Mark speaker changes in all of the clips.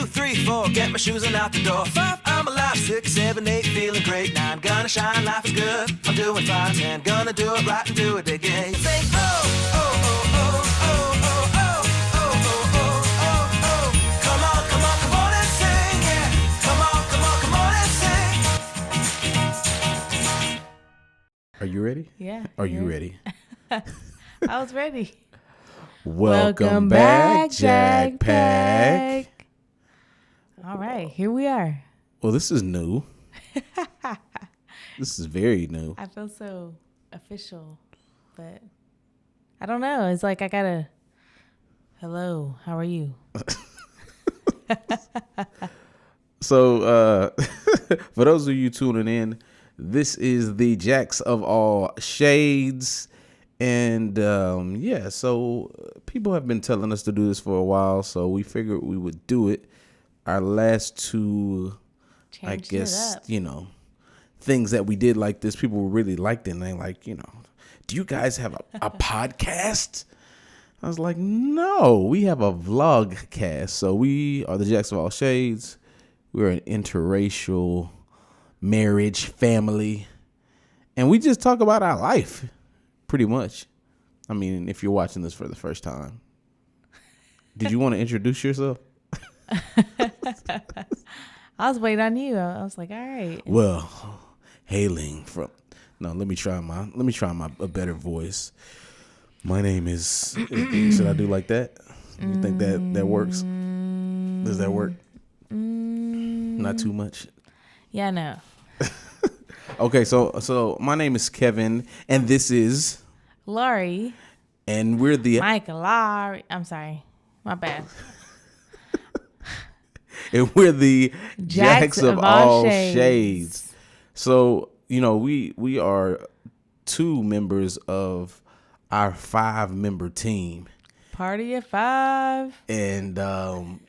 Speaker 1: 3, 4, get my shoes and out the door. 5, I'm alive. 6, 7, 8, feeling great. 9, gonna shine, life is good. I'm doing fine. 10, gonna do it right and do it again. Say, oh, oh, oh, oh, oh, oh, oh, oh, oh, oh, oh, oh. Come on, come on, come on and sing, yeah. Come on, come on, come on and sing.
Speaker 2: Are you ready?
Speaker 3: Yeah.
Speaker 2: Are you ready?
Speaker 3: I was ready.
Speaker 2: Welcome back, Jack Pack.
Speaker 3: All right, here we are.
Speaker 2: Well, this is new. This is very new.
Speaker 3: I feel so official, but I don't know. It's like I gotta. Hello, how are you?
Speaker 2: So, for those of you tuning in, this is the Jacks of all shades. And so people have been telling us to do this for a while, so we figured we would do it. Our last two, I guess, things that we did like this, people really liked it. And they like, do you guys have a podcast? I was like, no, we have a Vlogcast. So we are the Jacks of all shades. We're an interracial marriage family. And we just talk about our life. Pretty much. I mean, if you're watching this for the first time, did you want to introduce yourself?
Speaker 3: I was waiting on you. I was like, all right.
Speaker 2: Well, hailing from. No, let me try a better voice. My name is. Should I do like that? You think that works? Does that work? Not too much.
Speaker 3: Yeah, no.
Speaker 2: Okay, so my name is Kevin, and this is
Speaker 3: Laurie,
Speaker 2: and we're the
Speaker 3: Laurie. I'm sorry, my bad.
Speaker 2: And we're the Jacks of all shades. So we are 2 members of our 5-member team.
Speaker 3: Party of 5.
Speaker 2: And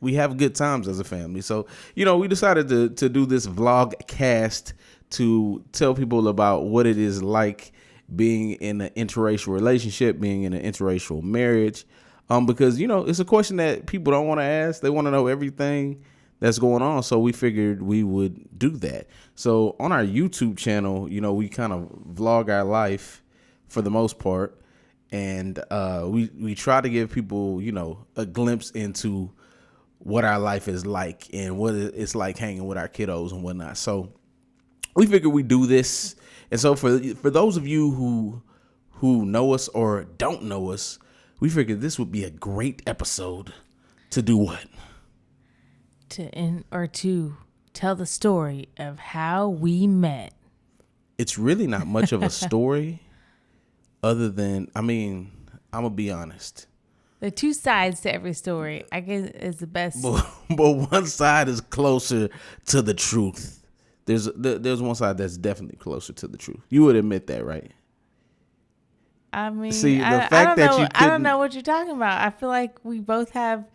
Speaker 2: we have good times as a family. So, we decided to do this Vlogcast to tell people about what it is like being in an interracial relationship, being in an interracial marriage. Because, it's a question that people don't want to ask. They want to know everything that's going on. So we figured we would do that. So on our YouTube channel, we kind of vlog our life for the most part. And we try to give people, a glimpse into what our life is like and what it's like hanging with our kiddos and whatnot. So we figured we'd do this. And so for those of you who know us or don't know us, we figured this would be a great episode to do what?
Speaker 3: To tell the story of how we met.
Speaker 2: It's really not much of a story other than, I'm going to be honest.
Speaker 3: There are 2 sides to every story. I guess is the best.
Speaker 2: But one side is closer to the truth. There's one side that's definitely closer to the truth. You would admit that, right?
Speaker 3: I mean,
Speaker 2: see,
Speaker 3: I don't know what you're talking about. I feel like we both have.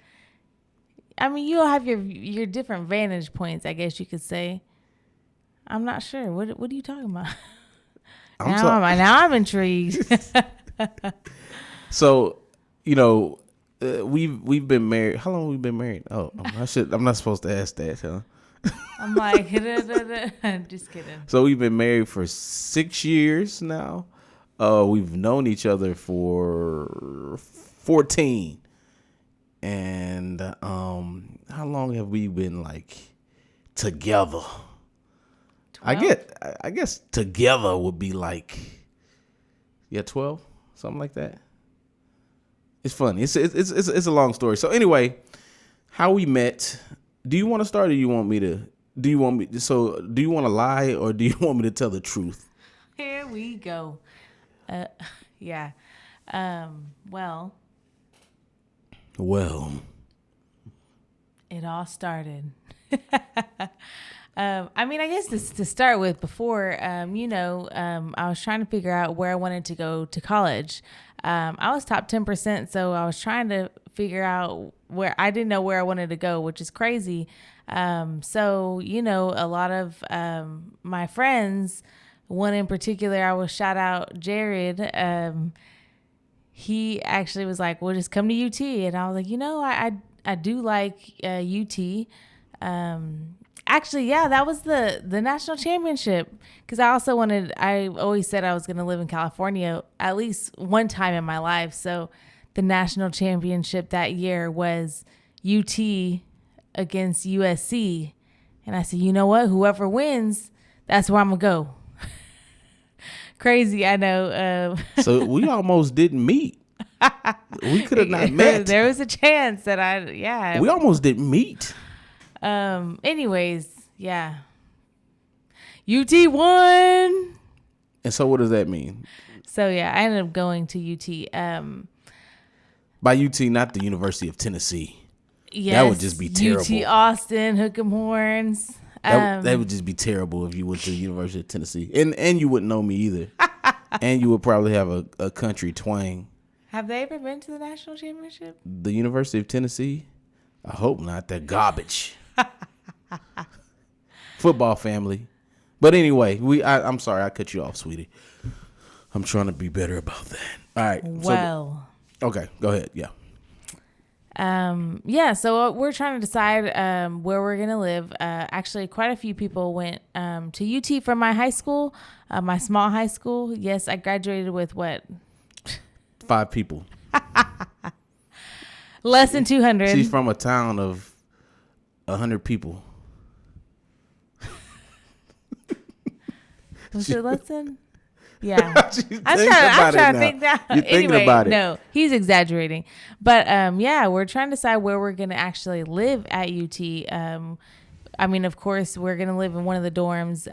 Speaker 3: I mean, you all have your different vantage points, I guess you could say. I'm not sure. What are you talking about? Now I'm intrigued.
Speaker 2: So, we've been married. How long have we been married? Oh, I'm not supposed to ask that, huh?
Speaker 3: I'm like, just kidding.
Speaker 2: So we've been married for 6 years now. We've known each other for 14. And how long have we been together? 12? I guess together would be 12, something like that. It's funny. It's a long story. So anyway, how we met. Do you want to start, or do you want me to? Do you want to lie, or do you want me to tell the truth?
Speaker 3: Here we go. Yeah. Well. It all started. I guess to start with, before, I was trying to figure out where I wanted to go to college. I was top 10%, so I was trying to figure out where I didn't know where I wanted to go, which is crazy. So, a lot of my friends, one in particular, I will shout out Jared. He actually was like, well, just come to UT. And I was like, I do like UT. Actually, yeah, that was the national championship, because I always said I was going to live in California at least one time in my life. So the national championship that year was UT against USC. And I said, you know what? Whoever wins, that's where I'm going to go. Crazy, I know.
Speaker 2: So we almost didn't meet. We could have not met.
Speaker 3: There was a chance that
Speaker 2: we almost didn't meet.
Speaker 3: Anyways, yeah. UT won.
Speaker 2: And so what does that mean?
Speaker 3: So yeah, I ended up going to UT.
Speaker 2: By UT, not the University of Tennessee.
Speaker 3: Yes,
Speaker 2: that would just be terrible.
Speaker 3: UT Austin, Hook 'em Horns.
Speaker 2: That would just be terrible if you went to the University of Tennessee. And you wouldn't know me either. And you would probably have a country twang.
Speaker 3: Have they ever been to the national championship?
Speaker 2: The University of Tennessee? I hope not. They're garbage. Football family. But anyway, I'm sorry I cut you off, sweetie. I'm trying to be better about that. All right.
Speaker 3: Well.
Speaker 2: Okay, go ahead. Yeah.
Speaker 3: So we're trying to decide where we're going to live. Actually, quite a few people went to UT from my high school, my small high school. Yes, I graduated with what?
Speaker 2: 5 people.
Speaker 3: Less than 200.
Speaker 2: She's from a town of 100 people.
Speaker 3: Was it less than? Yeah.
Speaker 2: I'm
Speaker 3: trying to think that.
Speaker 2: You're thinking about it.
Speaker 3: No, he's exaggerating. But we're trying to decide where we're going to actually live at UT. I mean, of course, we're going to live in one of the dorms.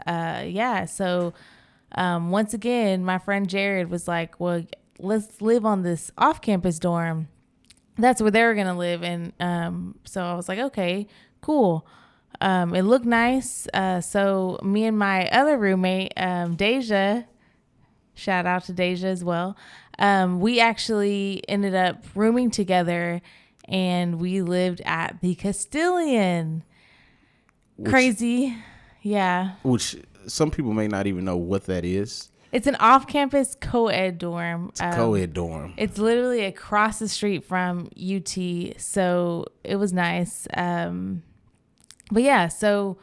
Speaker 3: So once again, my friend Jared was like, well, let's live on this off-campus dorm. That's where they were going to live. And so I was like, okay, cool. It looked nice. So me and my other roommate, Deja, shout out to Deja as well. We actually ended up rooming together, and we lived at the Castilian. Crazy. Yeah.
Speaker 2: Which some people may not even know what that is.
Speaker 3: It's an off-campus co-ed dorm.
Speaker 2: It's a co-ed dorm.
Speaker 3: It's literally across the street from UT, so it was nice. But yeah, so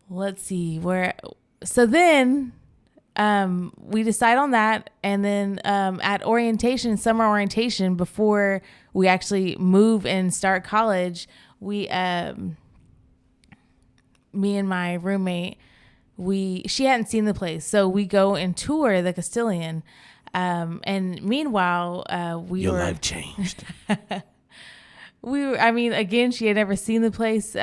Speaker 3: let's see where. So then we decide on that, and then at orientation, summer orientation, before we actually move and start college, me and my roommate, she hadn't seen the place, so we go and tour the Castilian. And meanwhile,
Speaker 2: your life changed.
Speaker 3: Again, she had never seen the place.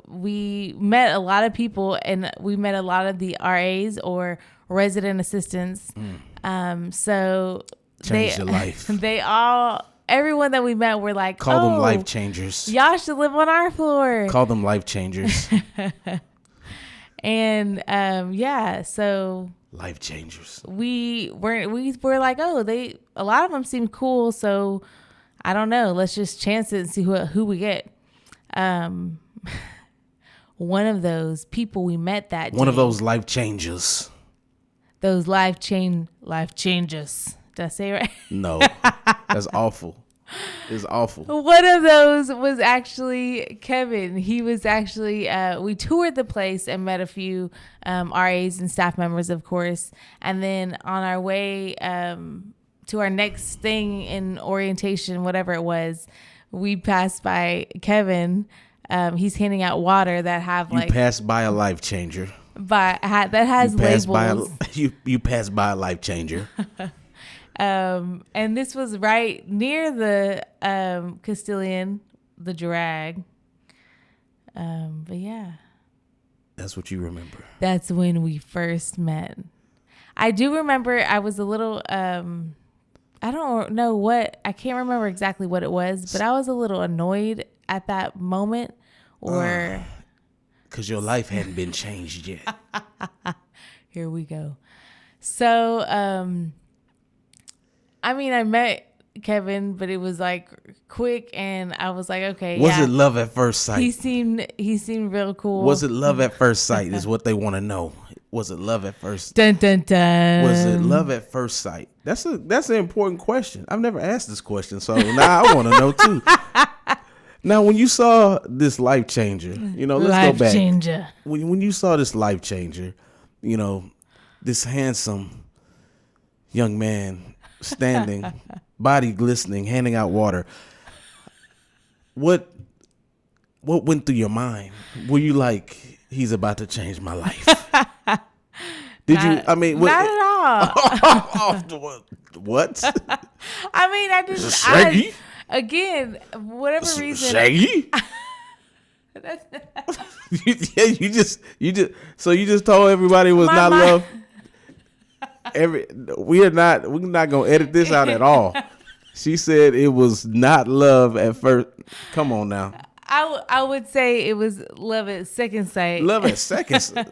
Speaker 3: We met a lot of people, and we met a lot of the RAs or resident assistants. So
Speaker 2: changed your life.
Speaker 3: Everyone that we met were like,
Speaker 2: call them life changers.
Speaker 3: Y'all should live on our floor.
Speaker 2: Call them life changers.
Speaker 3: And so
Speaker 2: life changers.
Speaker 3: We were like, a lot of them seem cool, so I don't know. Let's just chance it and see who we get. One of those people we met that day.
Speaker 2: One of those life changers.
Speaker 3: Those life changes. Did I say it right?
Speaker 2: No, that's awful. It's awful.
Speaker 3: One of those was actually Kevin. He was actually, we toured the place and met a few RAs and staff members, of course. And then on our way to our next thing in orientation, whatever it was, we passed by Kevin. He's handing out water that have
Speaker 2: You passed by a life changer.
Speaker 3: That has labels.
Speaker 2: You passed by a life changer.
Speaker 3: And this was right near the Castilian, the drag. But yeah.
Speaker 2: That's what you remember.
Speaker 3: That's when we first met. I do remember I was a little, I don't know I can't remember exactly what it was, but I was a little annoyed at that moment.
Speaker 2: Because your life hadn't been changed yet.
Speaker 3: Here we go. So, I met Kevin, but it was like quick, and I was like, okay.
Speaker 2: Was it love at first sight?
Speaker 3: He seemed real cool.
Speaker 2: Was it love at first sight is what they want to know. Was it love at first?
Speaker 3: Dun dun dun.
Speaker 2: Was it love at first sight? That's an important question. I've never asked this question, so now I want to know too. Now, when you saw this life changer, let's
Speaker 3: Life
Speaker 2: go back.
Speaker 3: changer.
Speaker 2: When you saw this life changer, this handsome young man standing, body glistening, handing out water. What went through your mind? Were you like, he's about to change my life? Did you? I mean,
Speaker 3: not at all.
Speaker 2: What?
Speaker 3: I mean, I just
Speaker 2: Shaggy?
Speaker 3: Again, whatever reason.
Speaker 2: Shaggy? you just told everybody it was not love. We're not gonna edit this out at all. She said it was not love at first. Come on now.
Speaker 3: I would say it was love at second sight.
Speaker 2: Love at second sight.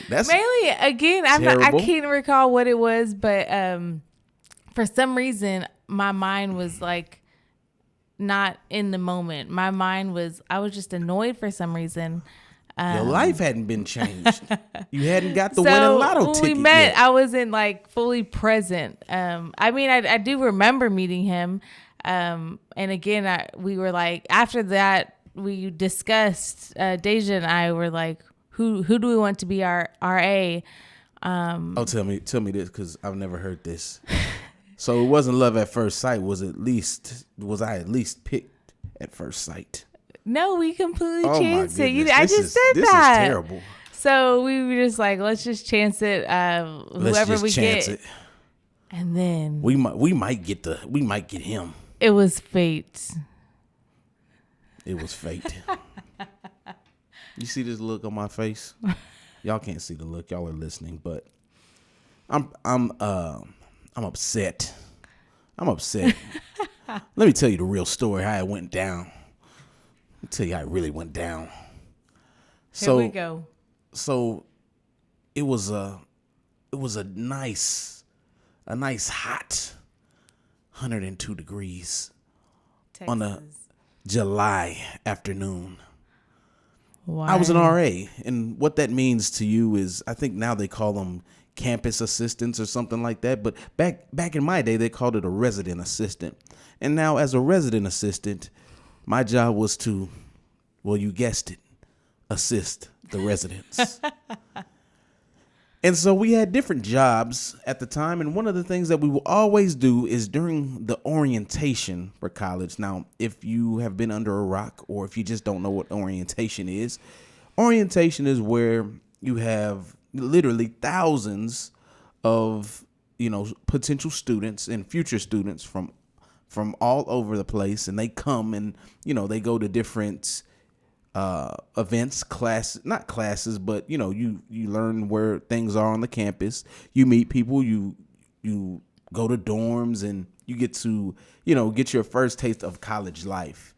Speaker 2: That's
Speaker 3: mainly again. I can't recall what it was, but for some reason my mind was like not in the moment. I was just annoyed for some reason.
Speaker 2: Your life hadn't been changed. You hadn't got the winning lotto ticket
Speaker 3: when we met,
Speaker 2: yet.
Speaker 3: I wasn't like fully present. I mean, I do remember meeting him. And again, we were like, after that, we discussed, Deja and I were like, who do we want to be our RA?
Speaker 2: Tell me this, because I've never heard this. So it wasn't love at first sight. Was I at least picked at first sight?
Speaker 3: No, we completely
Speaker 2: Oh
Speaker 3: chanced
Speaker 2: my
Speaker 3: it.
Speaker 2: goodness.
Speaker 3: I just said
Speaker 2: this
Speaker 3: that.
Speaker 2: This is terrible.
Speaker 3: So we were just like, let's just chance it. Whoever we get,
Speaker 2: it.
Speaker 3: And then
Speaker 2: we might get him.
Speaker 3: It was fate.
Speaker 2: It was fate. You see this look on my face? Y'all can't see the look. Y'all are listening, but I'm upset. I'm upset. Let me tell you the real story, how it went down. Let me tell you how it really went down.
Speaker 3: Here we go.
Speaker 2: So it was a nice hot 102 degrees
Speaker 3: Texas.
Speaker 2: on a July afternoon.
Speaker 3: Why?
Speaker 2: I was an RA, and what that means to you is, I think now they call them campus assistants or something like that. But back in my day, they called it a resident assistant. And now, as a resident assistant, my job was to, well, you guessed it, assist the residents. And so we had different jobs at the time. And one of the things that we will always do is during the orientation for college. Now, if you have been under a rock, or if you just don't know what orientation is where you have literally thousands of, potential students and future students from all over the place. And they come and, they go to different events, not classes, but you learn where things are on the campus. You meet people, you go to dorms, and you get to get your first taste of college life.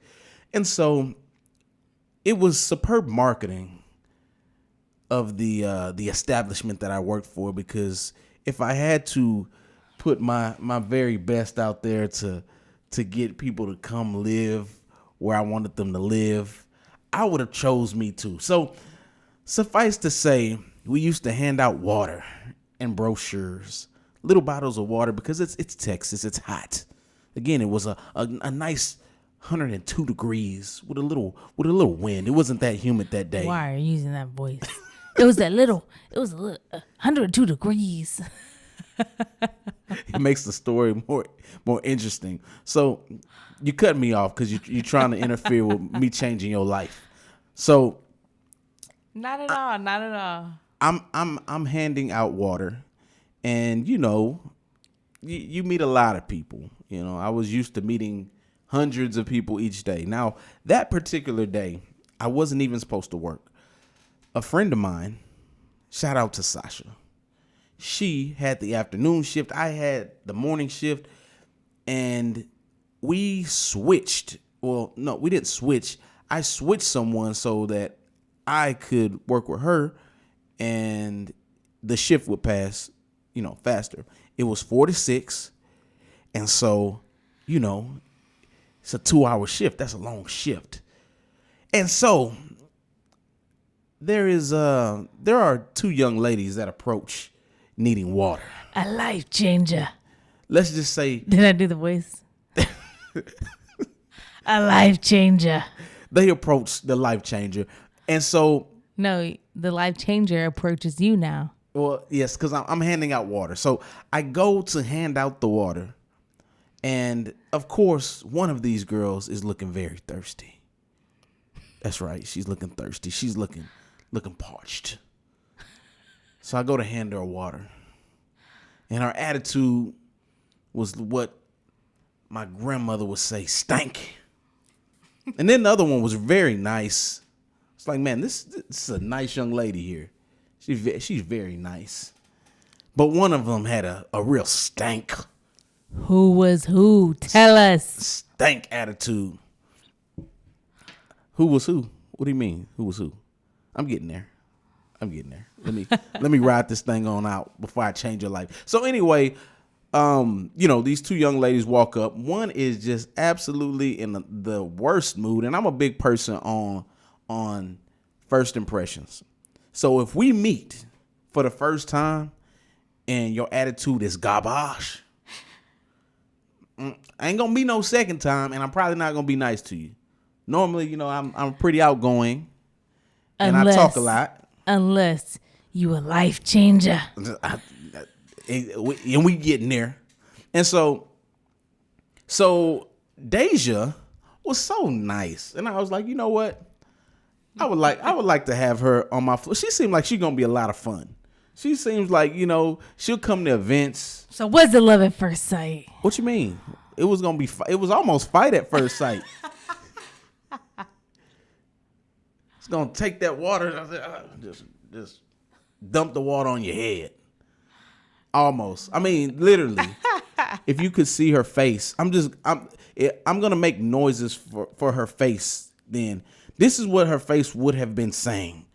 Speaker 2: And so it was superb marketing of the establishment that I worked for, because if I had to put my very best out there to get people to come live where I wanted them to live, I would have chose Me Too. So suffice to say, we used to hand out water and brochures, little bottles of water, because it's Texas, it's hot. Again, it was a nice 102 degrees with a little wind. It wasn't that humid that day.
Speaker 3: Why are you using that voice? It was a little 102 degrees.
Speaker 2: It makes the story more interesting. So you cut me off because you're trying to interfere with me changing your life. So
Speaker 3: Not at all.
Speaker 2: I'm handing out water, and you meet a lot of people. I was used to meeting hundreds of people each day. Now, that particular day, I wasn't even supposed to work. A friend of mine, shout out to Sasha, she had the afternoon shift. I had the morning shift, and we switched. Well, no, we didn't switch. I switched someone so that I could work with her, and the shift would pass, faster. It was 4 to 6. And so, it's a 2-hour shift. That's a long shift. And so there are 2 young ladies that approach needing water.
Speaker 3: A life changer.
Speaker 2: Let's just say,
Speaker 3: Did I do the voice? A life changer.
Speaker 2: They approach the life changer. And so,
Speaker 3: No, the life changer approaches you now.
Speaker 2: well, yes, because I'm handing out water. So I go to hand out the water. And of course, one of these girls is looking very thirsty. That's right. She's looking thirsty. She's looking parched. So I go to hand her water. And her attitude was what my grandmother would say, stank. And then the other one was very nice. It's like, man, this is a nice young lady here. She's very nice. But one of them had a real stank.
Speaker 3: Who was who? Tell us.
Speaker 2: Stank attitude. Who was who? What do you mean? Who was who? I'm getting there. Let me ride this thing on out before I change your life. So anyway, these two young ladies walk up. One is just absolutely in the worst mood, and I'm a big person on first impressions. So if we meet for the first time and your attitude is garbage, ain't gonna be no second time, and I'm probably not gonna be nice to you. Normally, I'm pretty outgoing, and I talk a lot.
Speaker 3: Unless you a life changer.
Speaker 2: And we getting there. And so Deja was so nice. And I was like, you know what? I would like to have her on my floor. She seemed like she's gonna be a lot of fun. She seems like, she'll come to events.
Speaker 3: So what's the love at first sight?
Speaker 2: What you mean? It was gonna be it was almost fight at first sight. It's gonna take that water, just dump the water on your head. Almost. I mean, literally. If you could see her face, I'm gonna make noises for her face. Then this is what her face would have been saying.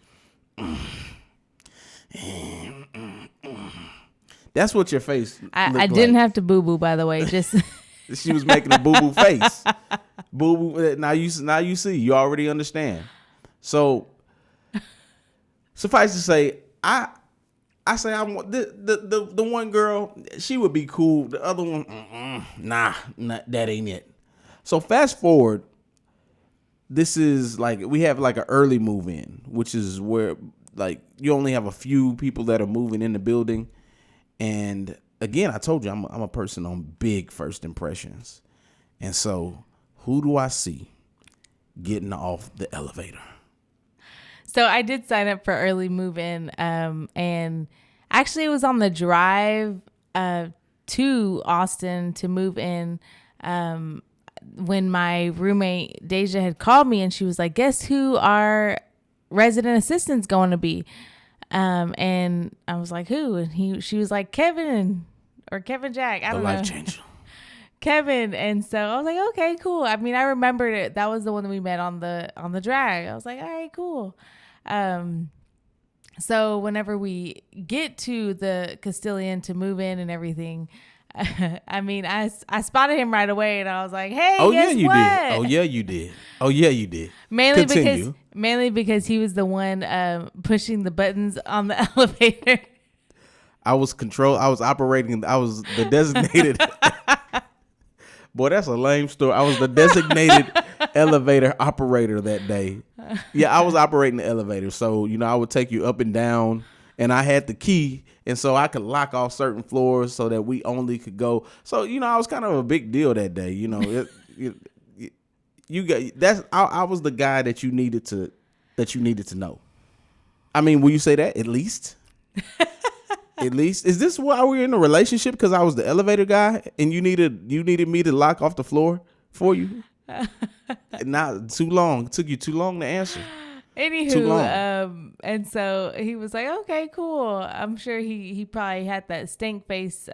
Speaker 2: That's what your face.
Speaker 3: I didn't have to boo boo, by the way. Just
Speaker 2: she was making a boo boo face. Boo boo. Now you see. You already understand. So suffice to say, I say I want the one girl, she would be cool. The other one, nah, that ain't it. So fast forward, this is like we have like an early move in, which is where like you only have a few people that are moving in the building. And again, I told you I'm a person on big first impressions. And so who do I see getting off the elevator?
Speaker 3: So I did sign up for early move-in, and actually it was on the drive to Austin to move in when my roommate Deja had called me, and she was like, guess who our resident assistant's going to be? And I was like, who? And she was like, Kevin Jack. I don't know.
Speaker 2: The life changer.
Speaker 3: Kevin. And so I was like, okay, cool. I mean, I remembered it. That was the one that we met on the drag. I was like, all right, cool. So whenever we get to the Castilian to move in and everything, I mean, I spotted him right away, and I was like, hey, guess what?
Speaker 2: Did. Oh yeah, you did.
Speaker 3: Mainly because he was the one pushing the buttons on the elevator.
Speaker 2: I was operating. I was the designated. Boy, that's a lame story. I was the designated elevator operator that day. Yeah, I was operating the elevator. So, I would take you up and down, and I had the key, and so I could lock off certain floors so that we only could go. So, I was kind of a big deal that day. I was the guy that you needed to know. I mean, will you say that at least? At least, is this why we're in a relationship? Because I was the elevator guy, and you needed me to lock off the floor for you. Not too long. It took you too long to answer.
Speaker 3: Anywho, and so he was like, "Okay, cool." I'm sure he probably had that stink face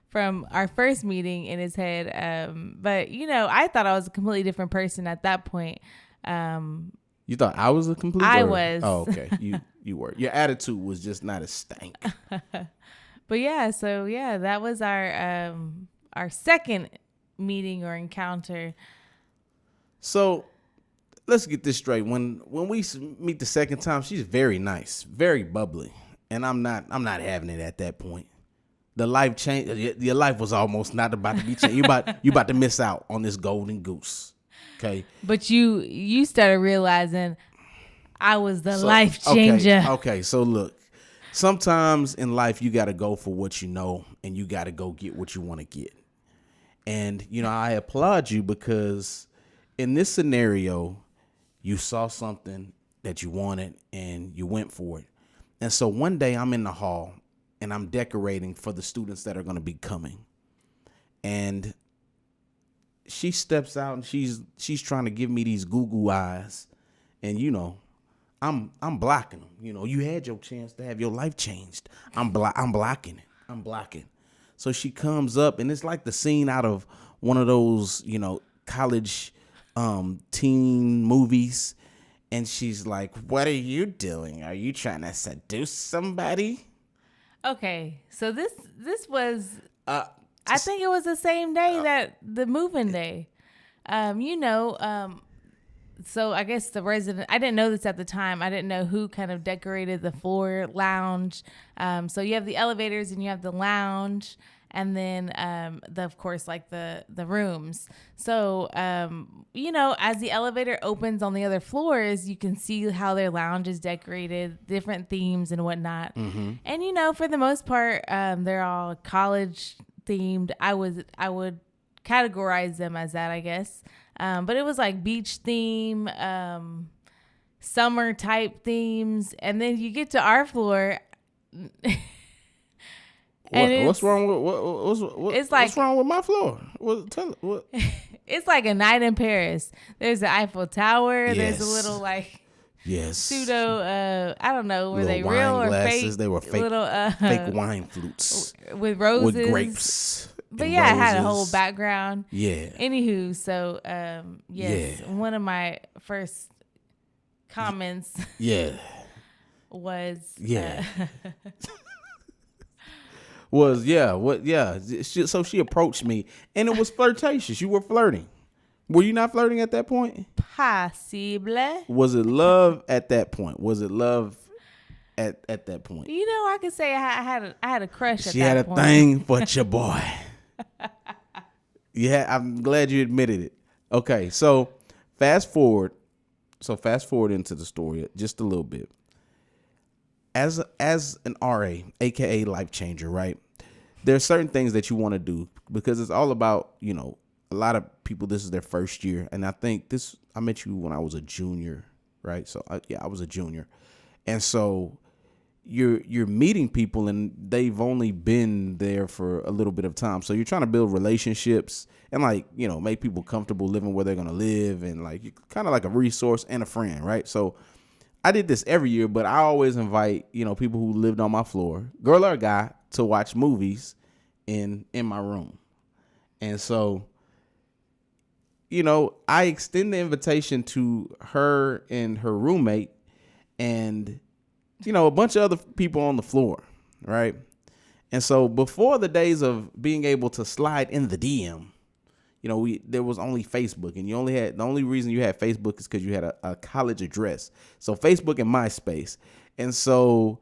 Speaker 3: from our first meeting in his head. But I thought I was a completely different person at that point.
Speaker 2: You thought I was a complete?
Speaker 3: I was.
Speaker 2: Oh, okay. You were. Your attitude was just not as stank.
Speaker 3: But yeah, so that was our second meeting or encounter.
Speaker 2: So let's get this straight. When we meet the second time, she's very nice, very bubbly, and I'm not having it at that point. The life change. Your life was almost not about to be changed. You about to miss out on this golden goose. Okay.
Speaker 3: But you started realizing I was the life changer.
Speaker 2: Okay. So look, sometimes in life you got to go for what you know, and you got to go get what you want to get. And I applaud you because in this scenario, you saw something that you wanted and you went for it. And so one day I'm in the hall and I'm decorating for the students that are going to be coming. And she steps out and she's trying to give me these goo eyes. And I'm blocking them. You had your chance to have your life changed. I'm blocking it. I'm blocking. So she comes up and it's like the scene out of one of those, college teen movies. And she's like, "What are you doing? Are you trying to seduce somebody?"
Speaker 3: Okay, so this was I think it was the same day that the moving day. So I guess the resident, I didn't know this at the time. I didn't know who kind of decorated the floor lounge. So you have the elevators and you have the lounge, and then of course like the rooms. So as the elevator opens on the other floors, you can see how their lounge is decorated, different themes and whatnot. Mm-hmm. And for the most part, they're all college themed. I would categorize them as that, I guess. But it was like beach theme, summer type themes, and then you get to our floor.
Speaker 2: What's wrong with what's wrong with my floor? What?
Speaker 3: It's like a night in Paris. There's the Eiffel Tower.
Speaker 2: Yes.
Speaker 3: There's a little like
Speaker 2: pseudo.
Speaker 3: I don't know, were
Speaker 2: little
Speaker 3: they real or
Speaker 2: glasses.
Speaker 3: fake?
Speaker 2: They were fake.
Speaker 3: Little
Speaker 2: fake wine flutes
Speaker 3: with roses,
Speaker 2: with grapes.
Speaker 3: But yeah, it had a whole background.
Speaker 2: Yeah.
Speaker 3: Anywho, so yes,
Speaker 2: Yeah.
Speaker 3: one of my first comments.
Speaker 2: Yeah.
Speaker 3: Was
Speaker 2: So she approached me and it was flirtatious. You were flirting. Were you not flirting at that point?
Speaker 3: Possible.
Speaker 2: Was it love at that point? Was it love at that point?
Speaker 3: I could say I had a crush at
Speaker 2: she
Speaker 3: that
Speaker 2: had
Speaker 3: point.
Speaker 2: a thing for your boy. Yeah, I'm glad you admitted it. Okay, so fast forward into the story just a little bit. As an RA, aka life changer, right? There are certain things that you want to do because it's all about, a lot of people, this is their first year. And I think I met you when I was a junior, right? So I was a junior. And so you're meeting people and they've only been there for a little bit of time. So you're trying to build relationships and make people comfortable living where they're going to live. And you're kind of like a resource and a friend, right? So I did this every year, but I always invite, people who lived on my floor, girl or guy, to watch movies in my room. And so, I extend the invitation to her and her roommate and, a bunch of other people on the floor, right? And so before the days of being able to slide in the DM, there was only Facebook, and the only reason you had Facebook is because you had a college address. So Facebook and MySpace. And so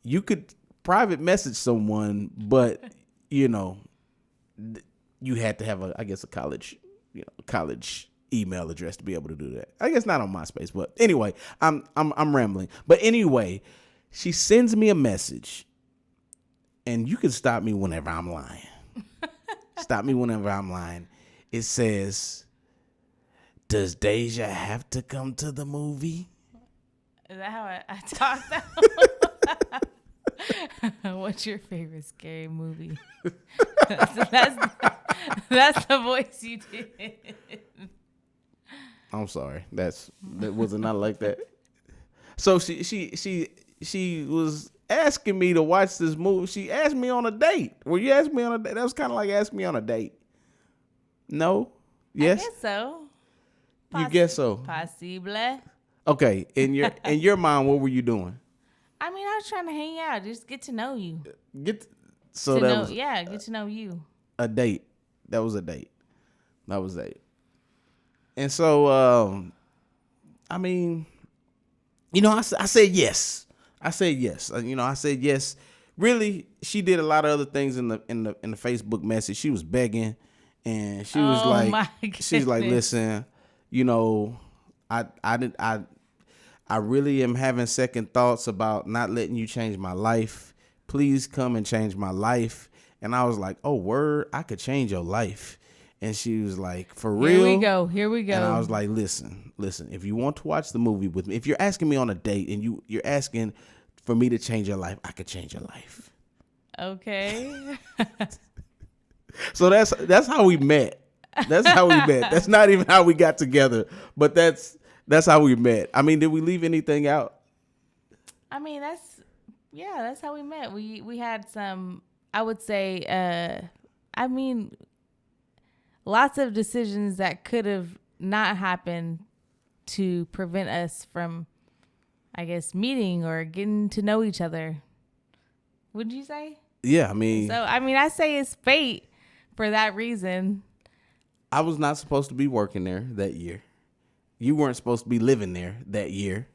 Speaker 2: you could private message someone, but, you had to have a college, college email address to be able to do that. I guess not on MySpace, but anyway, I'm rambling. But anyway, she sends me a message, and you can stop me whenever I'm lying. Stop me whenever I'm lying. It says, "Does Deja have to come to the movie?"
Speaker 3: Is that how I talk now? What's your favorite scary movie? That's the voice you did.
Speaker 2: I'm sorry. That was not like that. So she was asking me to watch this movie. She asked me on a date. Well, you asked me on a date. That was kind of like asking me on a date. No? Yes?
Speaker 3: I guess so.
Speaker 2: You guess so?
Speaker 3: Possible.
Speaker 2: Okay. In your mind, what were you doing?
Speaker 3: I mean, I was trying to hang out, just get to know you.
Speaker 2: Get to know you. A date. That was a date. And so, I mean, I said yes. I said yes. Really, she did a lot of other things in the Facebook message. She was begging, and she was she's like, listen, you know, I really am having second thoughts about not letting you change my life. Please come and change my life. And I was like, oh, word, I could change your life. And she was like, for real?
Speaker 3: Here we go.
Speaker 2: And I was like, listen, if you want to watch the movie with me, if you're asking me on a date and you're asking for me to change your life, I could change your life.
Speaker 3: Okay.
Speaker 2: So that's how we met. That's how we met. That's not even how we got together, but that's how we met. I mean, did we leave anything out?
Speaker 3: I mean, that's how we met. We had some, I would say, lots of decisions that could have not happened to prevent us from, I guess, meeting or getting to know each other. Wouldn't you say?
Speaker 2: Yeah, I mean.
Speaker 3: So, I say it's fate for that reason.
Speaker 2: I was not supposed to be working there that year. You weren't supposed to be living there that year.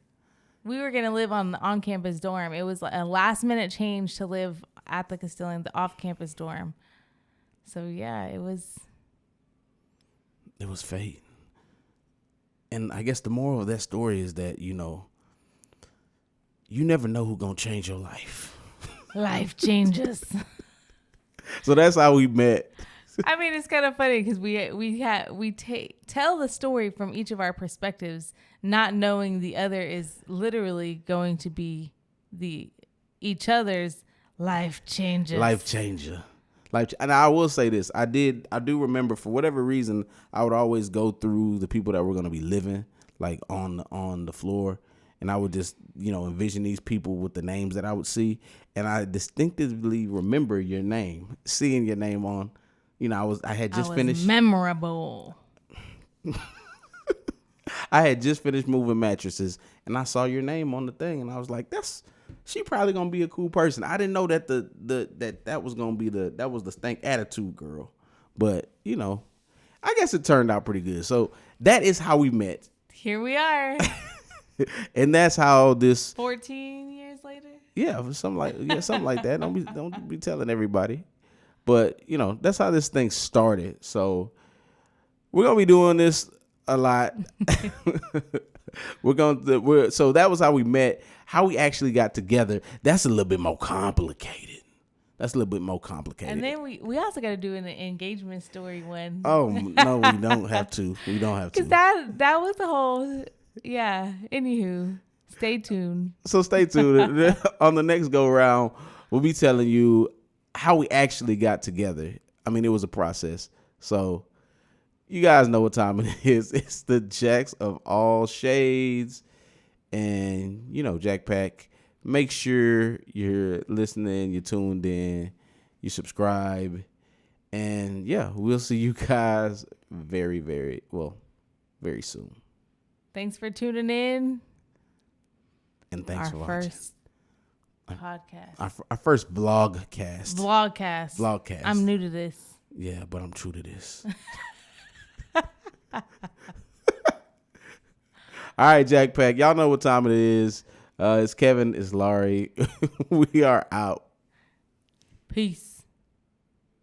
Speaker 3: We were going to live on the on-campus dorm. It was a last-minute change to live at the Castilian, the off-campus dorm. So, yeah, it was
Speaker 2: fate. And I guess the moral of that story is that, you never know who's going to change your life.
Speaker 3: Life changes.
Speaker 2: So that's how we met.
Speaker 3: I mean, it's kind of funny because we tell the story from each of our perspectives, not knowing the other is literally going to be each other's life changer.
Speaker 2: Life changer. And I will say this: I do remember, for whatever reason, I would always go through the people that were going to be living like on the floor, and I would just envision these people with the names that I would see, and I distinctively remember your name, seeing your name on. I had just finished.
Speaker 3: Memorable.
Speaker 2: I had just finished moving mattresses, and I saw your name on the thing, and I was like, she probably gonna be a cool person. I didn't know that that was gonna be that was the stank attitude girl, but I guess it turned out pretty good. So that is how we met.
Speaker 3: Here we are.
Speaker 2: And that's how this
Speaker 3: 14 years later.
Speaker 2: Yeah, something like that. Don't be telling everybody. But, that's how this thing started. So we're going to be doing this a lot. So that was how we met. How we actually got together, that's a little bit more complicated. And
Speaker 3: then we also got to do an engagement story one.
Speaker 2: Oh, no, we don't have to.
Speaker 3: Because that was the whole, yeah. Anywho, stay tuned.
Speaker 2: So stay tuned. On the next go round, we'll be telling you how we actually got together. I mean, it was a process. So you guys know what time it is. It's the Jacks of all shades. And, Jack Pack, make sure you're listening, you're tuned in, you subscribe. And, yeah, we'll see you guys very, very, very soon.
Speaker 3: Thanks for tuning in.
Speaker 2: And thanks for watching.
Speaker 3: Podcast.
Speaker 2: Our first Vlogcast.
Speaker 3: Vlogcast. I'm new to this.
Speaker 2: Yeah, but I'm true to this. All right, Jack Pack. Y'all know what time it is. It's Kevin. It's Laurie. We are out.
Speaker 3: Peace.